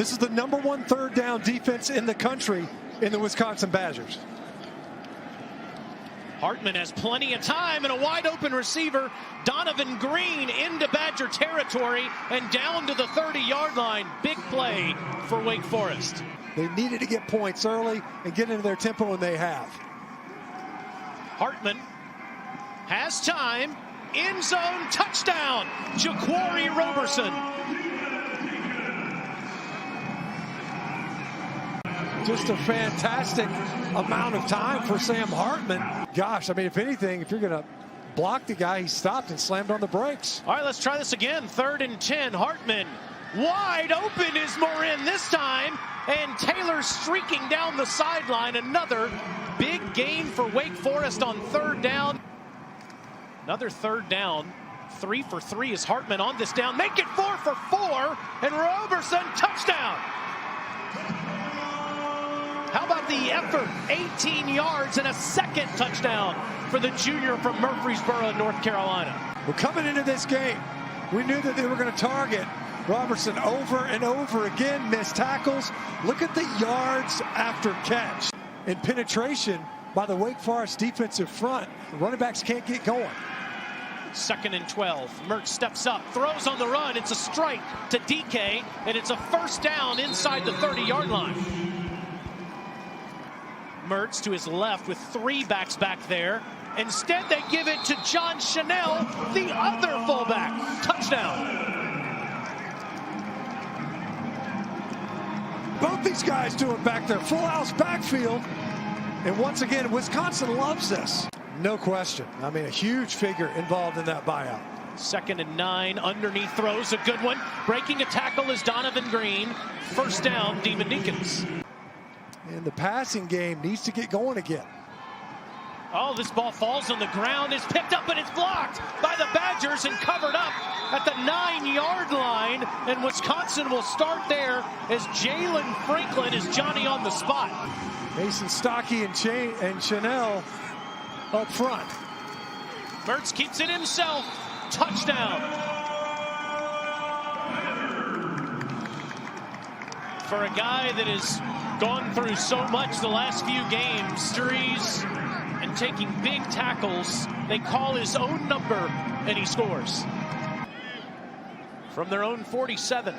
This is the #1 third down defense in the country in the Wisconsin Badgers. Hartman has plenty of time and a wide open receiver. Donovan Green into Badger territory and down to the 30-yard line. Big play for Wake Forest. They needed to get points early and get into their tempo, and they have. Hartman has time. End zone touchdown. Jaquari Roberson. Just a fantastic amount of time for Sam Hartman. Gosh, I mean, if anything, if you're going to block the guy, he stopped and slammed on the brakes. All right, let's try this again. 3rd and 10. Hartman wide open is Morin this time. And Taylor streaking down the sideline. Another big gain for Wake Forest on 3rd down. Another 3rd down. 3 for 3 is Hartman on this down. Make it 4 for 4. And Roberson, touchdown. How about the effort? 18 yards and a second touchdown for the junior from Murfreesboro, North Carolina. Well, coming into this game, we knew that they were going to target Robertson over and over again, missed tackles. Look at the yards after catch and penetration by the Wake Forest defensive front. The running backs can't get going. 2nd and 12. Mertz steps up, throws on the run. It's a strike to DK, and it's a 1st down inside the 30-yard line. Mertz to his left with 3 backs back there. Instead, they give it to John Chanel, the other fullback. Touchdown. Both these guys doing back there, full house backfield. And once again, Wisconsin loves this. No question. I mean, a huge figure involved in that buyout. 2nd and 9, underneath throws, a good one. Breaking a tackle is Donovan Green. 1st down, Demon Deacons. And the passing game needs to get going again. Oh, this ball falls on the ground, is picked up, and it's blocked by the Badgers and covered up at the 9-yard line. And Wisconsin will start there as Jalen Franklin is Johnny on the spot. Mason Stockey and Chanel up front. Mertz keeps it himself. Touchdown. For a guy that has gone through so much the last few games, injuries and taking big tackles, they call his own number and he scores. From their own 47.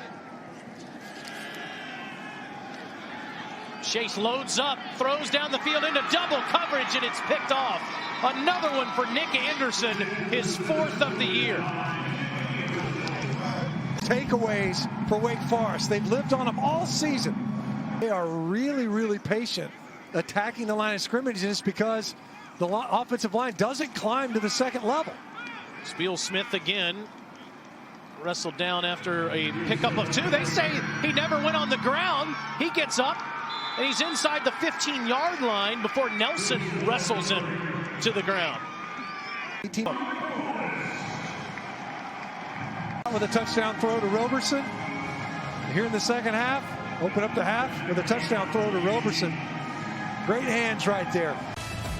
Chase loads up, throws down the field into double coverage, and it's picked off. Another one for Nick Anderson, his 4th of the year. Takeaways for Wake Forest. They've lived on them all season. They are really, really patient attacking the line of scrimmage, and it's because the offensive line doesn't climb to the 2nd level. Spiel Smith again. Wrestled down after a pickup of 2. They say he never went on the ground. He gets up, and he's inside the 15-yard line before Nelson wrestles him to the ground. With a touchdown throw to Roberson. Here in the 2nd half, open up the half with a touchdown throw to Roberson. Great hands right there.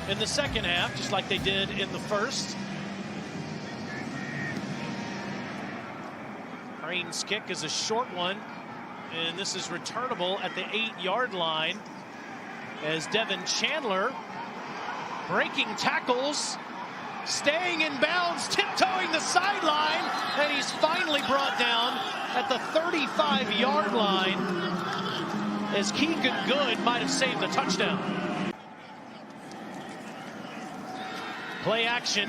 In the 2nd half, just like they did in the 1st. Crane's kick is a short one, and this is returnable at the 8-yard line as Devin Chandler breaking tackles, staying in bounds, tiptoeing the sideline, and he's finally brought down at the 35-yard line as Keegan Good might have saved the touchdown. Play action.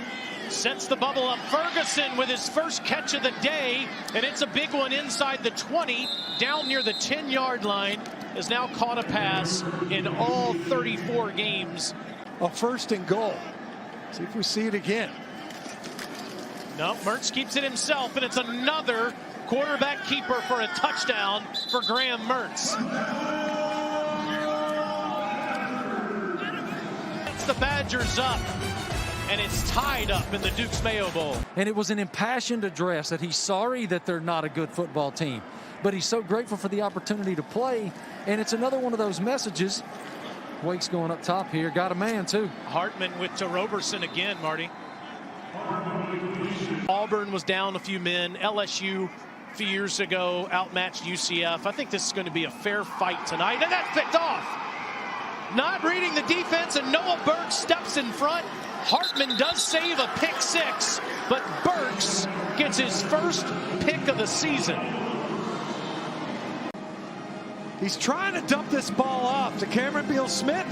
Sets the bubble up. Ferguson with his first catch of the day, and it's a big one inside the 20, down near the 10-yard line. Has now caught a pass in all 34 games. A 1st and goal. See if we see it again. No, Mertz keeps it himself, and it's another quarterback keeper for a touchdown for Graham Mertz. It's the Badgers up. And it's tied up in the Duke's Mayo Bowl. And it was an impassioned address that he's sorry that they're not a good football team. But he's so grateful for the opportunity to play. And it's another one of those messages. Wake's going up top here. Got a man, too. Hartman with to Roberson again, Marty. Auburn was down a few men. LSU a few years ago outmatched UCF. I think this is going to be a fair fight tonight, and that's picked off. Not reading the defense, and Noah Burks steps in front. Hartman does save a pick six, but Burks gets his first pick of the season. He's trying to dump this ball off to Cameron Beal-Smith.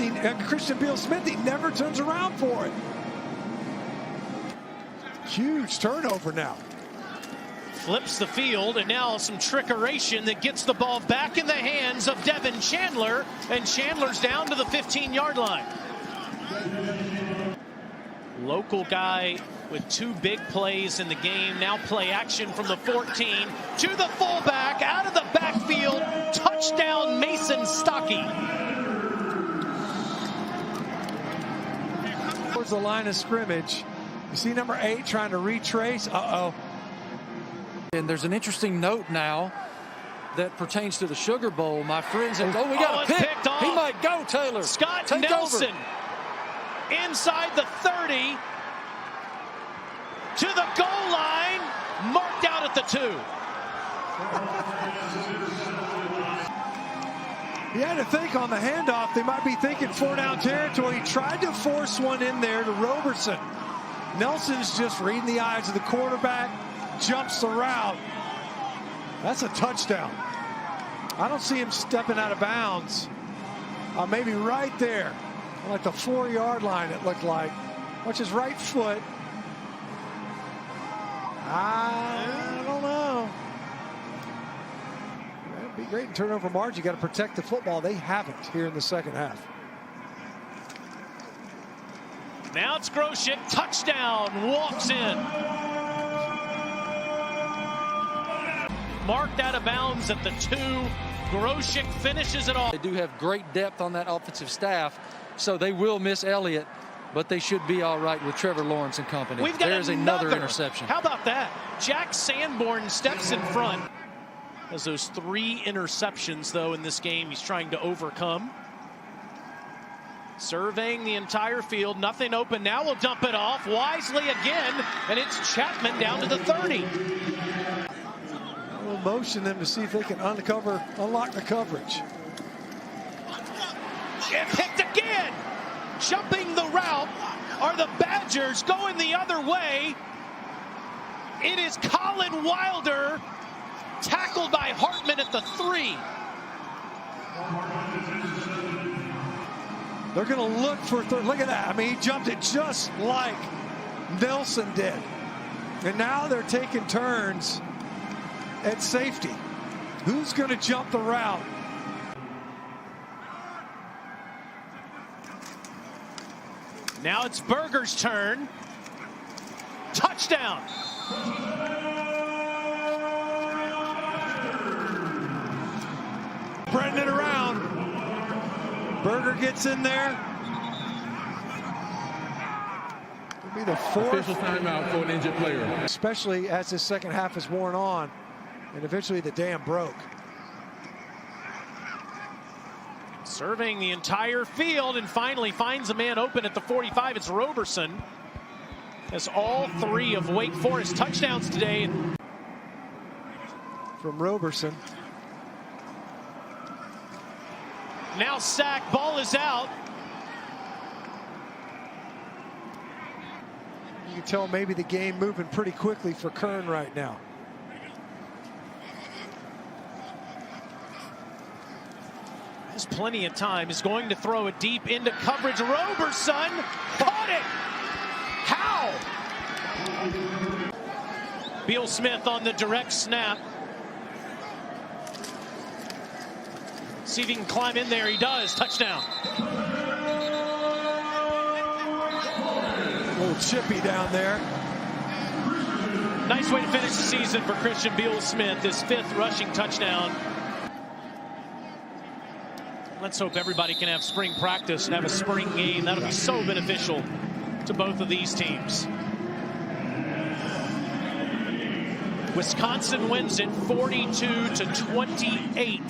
Christian Beal-Smith, he never turns around for it. Huge turnover now. Flips the field, and now some trickeration that gets the ball back in the hands of Devin Chandler, and Chandler's down to the 15-yard line. Local guy with two big plays in the game. Now play action from the 14 to the fullback, out of the backfield. Touchdown, Mason Stocky. Towards the line of scrimmage. You see number 8 trying to retrace. Uh-oh. And there's an interesting note now that pertains to the Sugar Bowl. My friends have, we got a pick. Picked off. He might go, Taylor. Scott Take Nelson over. Inside inside the 30 to the goal line, marked out at the 2. He had to think on the handoff. They might be thinking 4-down territory. He tried to force one in there to Roberson. Nelson's just reading the eyes of the quarterback, jumps the route. That's a touchdown. I don't see him stepping out of bounds. Maybe right there, like the 4-yard line it looked like. Watch his right foot. I don't know. That'd be great in turnover margin. You got to protect the football. They haven't here in the second half. Now it's Groshek, touchdown, walks in. Marked out of bounds at the 2. Groshek finishes it off. They do have great depth on that offensive staff, so they will miss Elliott, but they should be all right with Trevor Lawrence and company. We've got There's another interception. How about that? Jack Sanborn steps in front. Has those 3 interceptions, though, in this game he's trying to overcome. Surveying the entire field, nothing open. Now we'll dump it off wisely again, and it's Chapman down to the 30. We'll motion them to see if they can unlock the coverage. And picked again. Jumping the route are the Badgers, going the other way. It is Colin Wilder, tackled by Hartman at the 3. They're going to look for third. Look at that. I mean, he jumped it just like Nelson did. And now they're taking turns at safety. Who's going to jump the route? Now it's Berger's turn. Touchdown. Spreading it around. Berger gets in there. It'll be the 4th official timeout for an injured player. Especially as this second half is worn on, and eventually the dam broke. Surveying the entire field and finally finds a man open at the 45. It's Roberson. Has all 3 of Wake Forest touchdowns today. From Roberson. Now sack, ball is out. You can tell maybe the game moving pretty quickly for Kern right now. There's plenty of time. Is going to throw it deep into coverage. Roberson caught it. How? Beal-Smith on the direct snap. See if he can climb in there. He does. Touchdown. A little chippy down there. Nice way to finish the season for Christian Beal-Smith. His 5th rushing touchdown. Let's hope everybody can have spring practice and have a spring game. That'll be so beneficial to both of these teams. Wisconsin wins it 42-28.